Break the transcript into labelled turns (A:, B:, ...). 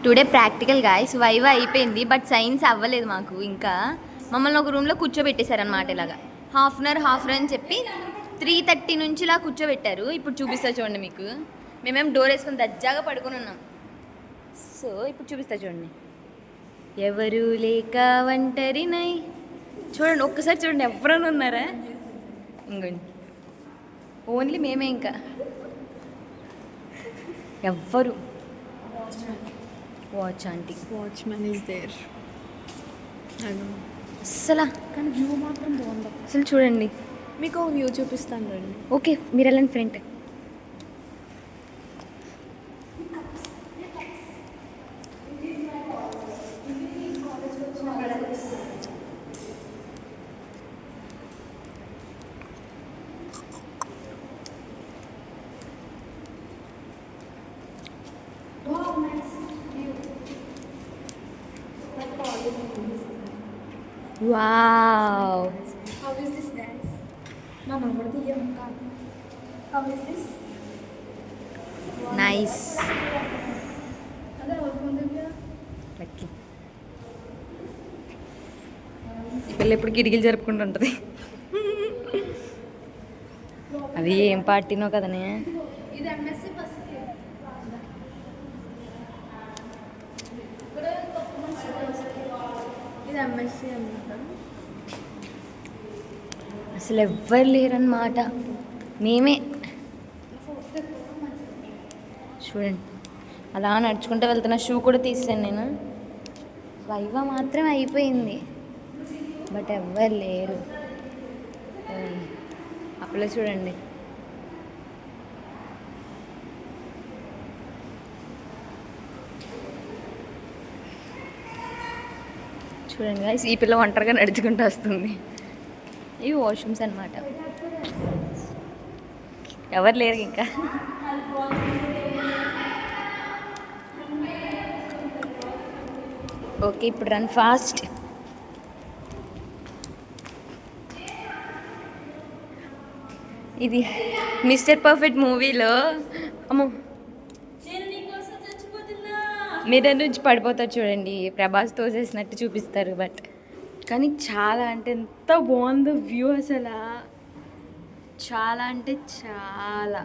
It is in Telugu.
A: టుడే ప్రాక్టికల్ గాయస్ వైవా అయిపోయింది బట్ సైన్స్ అవ్వలేదు మాకు ఇంకా. మమ్మల్ని ఒక రూమ్లో కూర్చోబెట్టేశారనమాట ఇలాగా హాఫ్ అన్ అవర్ అని చెప్పి 3:30 నుంచి ఇలా కూర్చోబెట్టారు. ఇప్పుడు చూపిస్తా చూడండి మీకు. మేమేం డోర్ వేసుకొని దజ్జాగా పడుకొని ఉన్నాం. సో ఇప్పుడు చూపిస్తా చూడండి. ఎవరు లేక ఒంటరినై. చూడండి ఒక్కసారి చూడండి, ఎవరైనా ఉన్నారా? ఇంకోండి ఓన్లీ మేమే, ఇంకా ఎవ్వరు. Watch aunty,
B: watchman is there.
A: అస్సలు
B: కానీ వ్యూ మాత్రం బాగుంది.
A: అసలు చూడండి.
B: మీకు వ్యూ చూపిస్తాను రండి.
A: ఓకే మీరు వెళ్ళండి front. Wow,
B: How is this dance? Mama, what do you want? How is this?
A: Nice.
B: అదే అవుతుంది.
A: లక్కీ ఈ పిల్ల ఎప్పుడు కిటికీలు జరుపుకుంటుంటుంది. అది ఏం పార్టీనో కదనే.
B: ఇది ఎంఎస్సి ఫస్ట్. ఇది ఎంఎస్సి అన్నమాట.
A: అసలు ఎవ్వరు లేరన్నమాట, మేమే. చూడండి అలా నడుచుకుంటూ వెళ్తున్న. షూ కూడా తీసాను నేను. వైవా మాత్రం అయిపోయింది బట్ ఎవ్వరు లేరు. అప్పుడు చూడండి. చూడండి guys, ఈ పిల్ల ఒంటరిగా నడుచుకుంటూ వస్తుంది. ఇవి వాష్రూమ్స్ అన్నమాట, ఎవరు లేరు ఇంకా. ఓకే ఇప్పుడు రన్ ఫాస్ట్. ఇది మిస్టర్ పర్ఫెక్ట్ మూవీలో అమ్మో మీద నుంచి పడిపోతారు చూడండి, ప్రభాస్ తోసేసినట్టు చూపిస్తారు. బట్ కానీ చాలా అంటే ఎంత బాగుందో వ్యూ, అసలు చాలా అంటే చాలా.